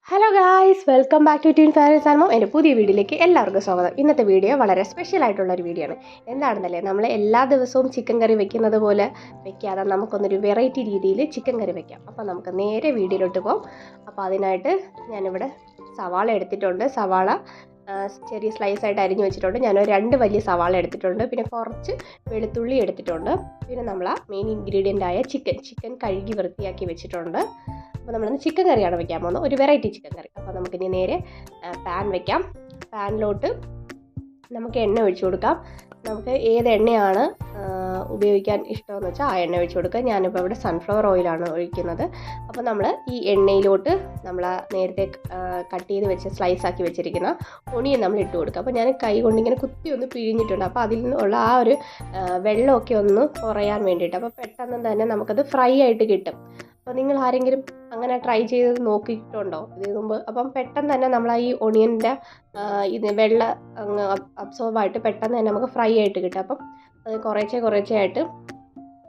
Hello guys, welcome back to twin Faris and mom. എൻ്റെ പുതിയ വീഡിയോയിലേക്ക് എല്ലാവർക്കും സ്വാഗതം. ഇന്നത്തെ വീഡിയോ വളരെ സ്പെഷ്യൽ ആയിട്ടുള്ളൊരു വീഡിയോ ആണ്. എന്താണെന്നല്ലേ, നമ്മൾ എല്ലാ ദിവസവും ചിക്കൻ കറി വെക്കുന്നത് പോലെ വെക്കാതെ നമുക്കൊന്നൊരു വെറൈറ്റി രീതിയിൽ ചിക്കൻ കറി വെക്കാം. അപ്പോൾ നമുക്ക് നേരെ വീഡിയോയിലോട്ട് പോകാം. അപ്പോൾ അതിനായിട്ട് ഞാനിവിടെ സവാള എടുത്തിട്ടുണ്ട്. സവാള ചെറിയ സ്ലൈസ് ആയിട്ട് അരിഞ്ഞു വെച്ചിട്ടുണ്ട്. ഞാൻ 2 വലിയ സവാള എടുത്തിട്ടുണ്ട്. പിന്നെ കുറച്ച് വെളുത്തുള്ളി എടുത്തിട്ടുണ്ട്. പിന്നെ നമ്മൾ മെയിൻ ഇൻഗ്രീഡിയൻ്റ് ആയ ചിക്കൻ കഴുകി വൃത്തിയാക്കി വെച്ചിട്ടുണ്ട്. അപ്പോൾ നമ്മളിന്ന് ചിക്കൻ കറിയാണ് വെക്കാൻ പോകുന്നത്, ഒരു വെറൈറ്റി ചിക്കൻ കറി. അപ്പോൾ നമുക്കിനി നേരെ പാൻ വെക്കാം. പാനിലോട്ട് നമുക്ക് എണ്ണ ഒഴിച്ചു കൊടുക്കാം. നമുക്ക് ഏത് എണ്ണയാണ് ഉപയോഗിക്കാൻ ഇഷ്ടമെന്ന് വെച്ചാൽ ആ എണ്ണ ഒഴിച്ചു കൊടുക്കുക. ഞാനിപ്പോൾ ഇവിടെ സൺഫ്ലവർ ഓയിലാണ് ഒഴിക്കുന്നത്. അപ്പോൾ നമ്മൾ ഈ എണ്ണയിലോട്ട് നമ്മൾ നേരത്തെ കട്ട് ചെയ്ത് വെച്ച് സ്ലൈസ് ആക്കി വെച്ചിരിക്കുന്ന ഒണിയൻ നമ്മൾ ഇട്ട് കൊടുക്കുക. അപ്പോൾ ഞാൻ കൈ കൊണ്ടിങ്ങനെ കുത്തി ഒന്ന് പിഴിഞ്ഞിട്ടുണ്ട്. അപ്പോൾ അതിൽ നിന്നുള്ള ആ ഒരു വെള്ളമൊക്കെ ഒന്ന് കുറയാൻ വേണ്ടിയിട്ട്, അപ്പോൾ പെട്ടെന്ന് തന്നെ നമുക്കത് ഫ്രൈ ആയിട്ട് കിട്ടും. അപ്പോൾ നിങ്ങൾ ആരെങ്കിലും അങ്ങനെ ട്രൈ ചെയ്ത് നോക്കിയിട്ടുണ്ടോ ഇതിന് മുമ്പ്? അപ്പം പെട്ടെന്ന് തന്നെ നമ്മൾ ഈ ഒണിയൻ്റെ ഇത് വെള്ളം അങ്ങ് അബ്സോർബായിട്ട് പെട്ടെന്ന് തന്നെ നമുക്ക് ഫ്രൈ ആയിട്ട് കിട്ടും. അപ്പം അത് കുറേശ്ശെ ആയിട്ട്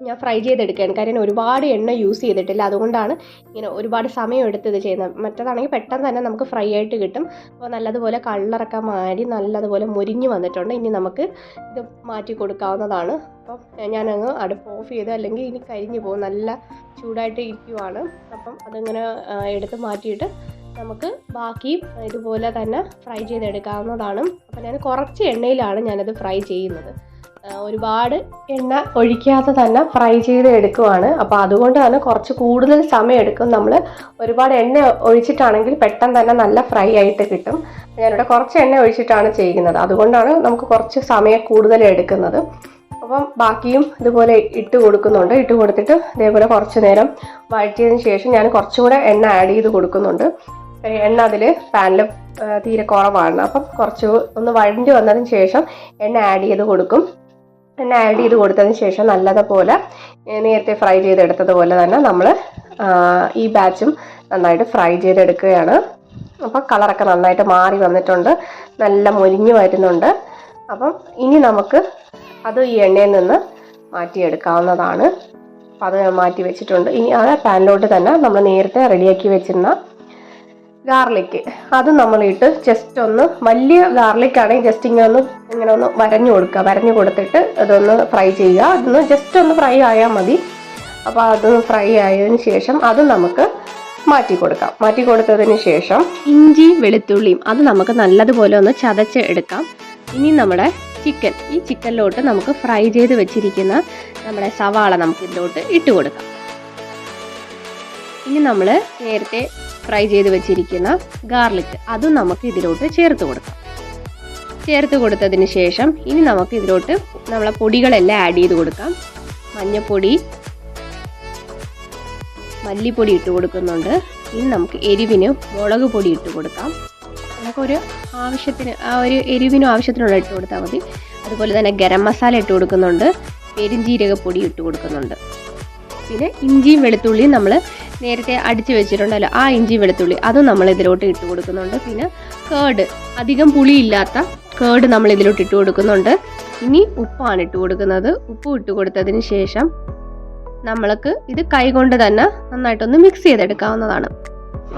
ഞാൻ ഫ്രൈ ചെയ്തെടുക്കുകയാണ്. കാര്യം ഒരുപാട് എണ്ണ യൂസ് ചെയ്തിട്ടില്ല, അതുകൊണ്ടാണ് ഇങ്ങനെ ഒരുപാട് സമയം എടുത്ത് ഇത് ചെയ്യുന്നത്. മറ്റേതാണെങ്കിൽ പെട്ടെന്ന് തന്നെ നമുക്ക് ഫ്രൈ ആയിട്ട് കിട്ടും. അപ്പോൾ നല്ലതുപോലെ കളറൊക്കെ മാറി നല്ലതുപോലെ മുരിഞ്ഞ് വന്നിട്ടുണ്ട്. ഇനി നമുക്ക് ഇത് മാറ്റി കൊടുക്കാവുന്നതാണ്. അപ്പം ഞാനങ്ങ് അടുപ്പ് ഓഫ് ചെയ്ത്, അല്ലെങ്കിൽ ഇനി കരിഞ്ഞു പോകും, നല്ല ചൂടായിട്ട് ഇരിക്കുവാണ്. അപ്പം അതിങ്ങനെ എടുത്ത് മാറ്റിയിട്ട് നമുക്ക് ബാക്കി ഇതുപോലെ തന്നെ ഫ്രൈ ചെയ്തെടുക്കാവുന്നതാണ്. അപ്പം ഞാൻ കുറച്ച് എണ്ണയിലാണ് ഞാനത് ഫ്രൈ ചെയ്യുന്നത്. ഒരുപാട് എണ്ണ ഒഴിക്കാതെ തന്നെ ഫ്രൈ ചെയ്ത് എടുക്കുവാണ്. അപ്പോൾ അതുകൊണ്ട് തന്നെ കുറച്ച് കൂടുതൽ സമയം എടുക്കും. നമ്മൾ ഒരുപാട് എണ്ണ ഒഴിച്ചിട്ടാണെങ്കിൽ പെട്ടെന്ന് തന്നെ നല്ല ഫ്രൈ ആയിട്ട് കിട്ടും. ഞാനിവിടെ കുറച്ച് എണ്ണ ഒഴിച്ചിട്ടാണ് ചെയ്യുന്നത്, അതുകൊണ്ടാണ് നമുക്ക് കുറച്ച് സമയം കൂടുതൽ എടുക്കുന്നത്. അപ്പം ബാക്കിയും ഇതുപോലെ ഇട്ട് കൊടുക്കുന്നുണ്ട്. ഇട്ട് കൊടുത്തിട്ട് ഇതേപോലെ കുറച്ച് നേരം വഴറ്റിയതിന് ശേഷം ഞാൻ കുറച്ചുകൂടെ എണ്ണ ആഡ് ചെയ്ത് കൊടുക്കുന്നുണ്ട്. എണ്ണ അതിൽ പാനിൽ തീരെ കുറവാണ്. അപ്പം കുറച്ച് ഒന്ന് വഴണ്ടി വന്നതിന് ശേഷം എണ്ണ ആഡ് ചെയ്ത് കൊടുക്കും. എണ്ണ ആഡ് ചെയ്ത് കൊടുത്തതിന് ശേഷം നല്ലതുപോലെ നേരത്തെ ഫ്രൈ ചെയ്തെടുത്തതുപോലെ തന്നെ നമ്മൾ ഈ ബാച്ചും നന്നായിട്ട് ഫ്രൈ ചെയ്തെടുക്കുകയാണ്. അപ്പം കളറൊക്കെ നന്നായിട്ട് മാറി വന്നിട്ടുണ്ട്, നല്ല മൊരിഞ്ഞ് വരുന്നുണ്ട്. അപ്പം ഇനി നമുക്ക് അത് ഈ എണ്ണയിൽ നിന്ന് മാറ്റിയെടുക്കാവുന്നതാണ്. അപ്പം അത് മാറ്റി വെച്ചിട്ടുണ്ട്. ഇനി ആ പാനിലോട്ട് തന്നെ നമ്മൾ നേരത്തെ റെഡിയാക്കി വെച്ചിരുന്ന ഗാർലിക്ക് അത് നമ്മളിട്ട് ജസ്റ്റ് ഒന്ന്, വലിയ ഗാർലിക് ആണെങ്കിൽ ജസ്റ്റ് ഇങ്ങനെ ഒന്ന് വരഞ്ഞു കൊടുത്തിട്ട് അതൊന്ന് ഫ്രൈ ചെയ്യുക. അതൊന്ന് ജസ്റ്റ് ഒന്ന് ഫ്രൈ ആയാൽ മതി. അപ്പോൾ അതൊന്ന് ഫ്രൈ ആയതിനു ശേഷം അത് നമുക്ക് മാറ്റി കൊടുക്കാം. മാറ്റി കൊടുത്തതിന് ശേഷം ഇഞ്ചി വെളുത്തുള്ളിയും അത് നമുക്ക് നല്ലതുപോലെ ഒന്ന് ചതച്ച് എടുക്കാം. ഇനി നമ്മുടെ ഈ ചിക്കനിലോട്ട് നമുക്ക് ഫ്രൈ ചെയ്ത് വെച്ചിരിക്കുന്ന നമ്മുടെ സവാള നമുക്ക് ഇതിലോട്ട് ഇട്ട് കൊടുക്കാം. ഇനി നമ്മൾ നേരത്തെ ഫ്രൈ ചെയ്ത് വെച്ചിരിക്കുന്ന ഗാർലിക് അതും നമുക്ക് ഇതിലോട്ട് ചേർത്ത് കൊടുക്കാം. ചേർത്ത് കൊടുത്തതിന് ശേഷം ഇനി നമുക്ക് ഇതിലോട്ട് നമ്മളെ പൊടികളെല്ലാം ആഡ് ചെയ്ത് കൊടുക്കാം. മഞ്ഞൾപ്പൊടി, മല്ലിപ്പൊടി ഇട്ട് കൊടുക്കുന്നുണ്ട്. ഇനി നമുക്ക് എരിവിന് മുളക് പൊടി ഇട്ട് കൊടുക്കാം. നമുക്കൊരു ആവശ്യത്തിന്, ആ ഒരു എരിവിനും ആവശ്യത്തിനുള്ള ഇട്ട് കൊടുത്താൽ മതി. അതുപോലെ തന്നെ ഗരം മസാല ഇട്ട് കൊടുക്കുന്നുണ്ട്. പെരുംജീരകപ്പൊടി ഇട്ട് കൊടുക്കുന്നുണ്ട്. പിന്നെ ഇഞ്ചിയും വെളുത്തുള്ളിയും നമ്മൾ നേരത്തെ അടിച്ച് വെച്ചിട്ടുണ്ടല്ലോ, ആ ഇഞ്ചി വെളുത്തുള്ളി അതും നമ്മൾ ഇതിലോട്ട് ഇട്ട് കൊടുക്കുന്നുണ്ട്. പിന്നെ കേർഡ്, അധികം പുളിയില്ലാത്ത കേർഡ് നമ്മൾ ഇതിലോട്ട് ഇട്ട് കൊടുക്കുന്നുണ്ട്. ഇനി ഉപ്പാണ് ഇട്ട് കൊടുക്കുന്നത്. ഉപ്പ് ഇട്ട് കൊടുത്തതിന് ശേഷം നമ്മൾക്ക് ഇത് കൈകൊണ്ട് തന്നെ നന്നായിട്ടൊന്ന് മിക്സ് ചെയ്തെടുക്കാവുന്നതാണ്.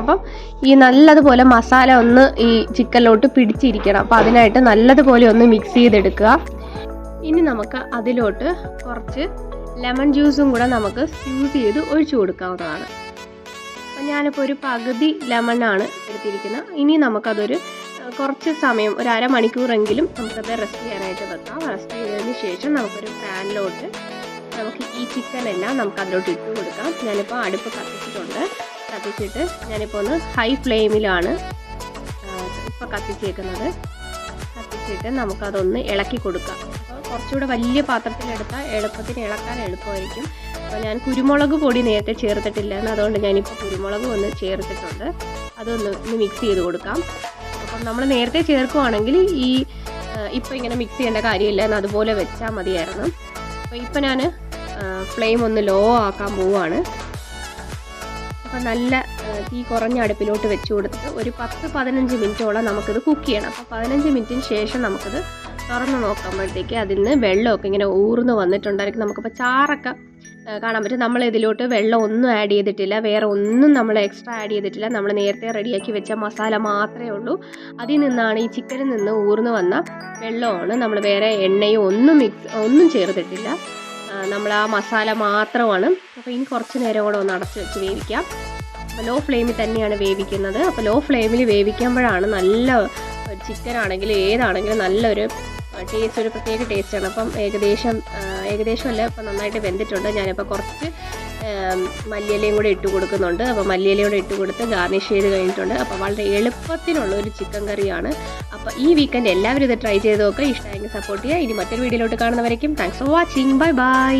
അപ്പം ഈ നല്ലതുപോലെ മസാല ഒന്ന് ഈ ചിക്കനിലോട്ട് പിടിച്ചിരിക്കണം. അപ്പോൾ അതിനായിട്ട് നല്ലതുപോലെ ഒന്ന് മിക്സ് ചെയ്തെടുക്കുക. ഇനി നമുക്ക് അതിലോട്ട് കുറച്ച് ലെമൺ ജ്യൂസും കൂടെ നമുക്ക് യൂസ് ചെയ്ത് ഒഴിച്ചു കൊടുക്കാവുന്നതാണ്. അപ്പം ഞാനിപ്പോൾ ഒരു പകുതി ലെമണാണ് എടുത്തിരിക്കുന്നത്. ഇനി നമുക്കതൊരു കുറച്ച് സമയം, ഒരു അരമണിക്കൂറെങ്കിലും നമുക്കത് റെസ്റ്റ് ചെയ്യാനായിട്ട് വെക്കാം. റെസ്റ്റ് ചെയ്തതിന് ശേഷം നമുക്കൊരു പാനിലോട്ട് നമുക്ക് ഈ ചിക്കനെല്ലാം നമുക്ക് അതിലോട്ട് ഇട്ട് കൊടുക്കാം. ഞാനിപ്പോൾ അടുപ്പ് കത്തിച്ചിട്ട് ഞാനിപ്പോൾ ഒന്ന് ഹൈ ഫ്ലെയിമിലാണ് ഇപ്പോൾ കത്തിച്ചേക്കുന്നത്. കത്തിച്ചിട്ട് നമുക്കതൊന്ന് ഇളക്കി കൊടുക്കാം. അപ്പോൾ കുറച്ചുകൂടെ വലിയ പാത്രത്തിലെടുത്താൽ എളുപ്പത്തിന് ഇളക്കാൻ എളുപ്പമായിരിക്കും. അപ്പോൾ ഞാൻ കുരുമുളക് പൊടി നേരത്തെ ചേർത്തിട്ടില്ലായിരുന്നു, അതുകൊണ്ട് ഞാനിപ്പോൾ കുരുമുളക് ഒന്ന് ചേർത്തിട്ടുണ്ട്. അതൊന്ന് മിക്സ് ചെയ്ത് കൊടുക്കാം. അപ്പം നമ്മൾ നേരത്തെ ചേർക്കുവാണെങ്കിൽ ഇപ്പോൾ ഇങ്ങനെ മിക്സ് ചെയ്യേണ്ട കാര്യമില്ല, അതുപോലെ വെച്ചാൽ മതിയായിരുന്നു. അപ്പോൾ ഇപ്പോൾ ഞാൻ ഫ്ലെയിം ഒന്ന് ലോ ആക്കാൻ പോവുകയാണ്. അപ്പോൾ നല്ല തീ കുറഞ്ഞ അടുപ്പിലോട്ട് വെച്ച് കൊടുത്തിട്ട് ഒരു 10-15 മിനിറ്റോളം നമുക്കിത് കുക്ക് ചെയ്യണം. അപ്പോൾ 15 മിനിറ്റിന് ശേഷം നമുക്കിത് തുറന്ന് നോക്കുമ്പോഴത്തേക്ക് അതിൽ നിന്ന് വെള്ളമൊക്കെ ഇങ്ങനെ ഊർന്ന് വന്നിട്ടുണ്ടായിരിക്കും. നമുക്കിപ്പോൾ ചാറൊക്കെ കാണാൻ പറ്റും. നമ്മൾ ഇതിലോട്ട് വെള്ളം ഒന്നും ആഡ് ചെയ്തിട്ടില്ല, വേറെ ഒന്നും നമ്മൾ എക്സ്ട്രാ ആഡ് ചെയ്തിട്ടില്ല. നമ്മൾ നേരത്തെ റെഡിയാക്കി വെച്ച മസാല മാത്രമേ ഉള്ളൂ. അതിൽ നിന്നാണ്, ഈ ചിക്കനിൽ നിന്ന് ഊർന്ന് വന്ന വെള്ളമാണ്. നമ്മൾ വേറെ എണ്ണയോ ഒന്നും ചേർത്തിട്ടില്ല. നമ്മൾ ആ മസാല മാത്രമാണ്. അപ്പോൾ ഇനി കുറച്ച് നേരം കൂടെ ഒന്ന് അടച്ച് വെച്ച് വേവിക്കാം. അപ്പോൾ ലോ ഫ്ലെയിമിൽ തന്നെയാണ് വേവിക്കുന്നത്. അപ്പോൾ ലോ ഫ്ലെയിമിൽ വേവിക്കുമ്പോഴാണ് നല്ല ചിക്കൻ ആണെങ്കിലും ഏതാണെങ്കിലും നല്ലൊരു ടേസ്റ്റ്, ഒരു പ്രത്യേക ടേസ്റ്റാണ്. അപ്പം ഏകദേശം അല്ല, ഇപ്പം നന്നായിട്ട് വെന്തിട്ടുണ്ട്. ഞാനിപ്പോൾ കുറച്ച് മല്ലിയിലയും കൂടെ ഇട്ട് കൊടുക്കുന്നുണ്ട്. അപ്പോൾ മല്ലിയിലയും കൂടെ ഇട്ട് കൊടുത്ത് ഗാർണിഷ് ചെയ്ത് കഴിഞ്ഞിട്ടുണ്ട്. അപ്പോൾ വളരെ എളുപ്പത്തിനുള്ള ഒരു ചിക്കൻ കറിയാണ്. അപ്പോൾ ഈ വീക്കെൻഡ് എല്ലാവരും ഇത് ട്രൈ ചെയ്ത് നോക്കുക. ഇഷ്ടമായെങ്കിൽ സപ്പോർട്ട് ചെയ്യുക. ഇനി മറ്റൊരു വീഡിയോയിലോട്ട് കാണുന്നവരേക്കും thanks for watching. Bye by.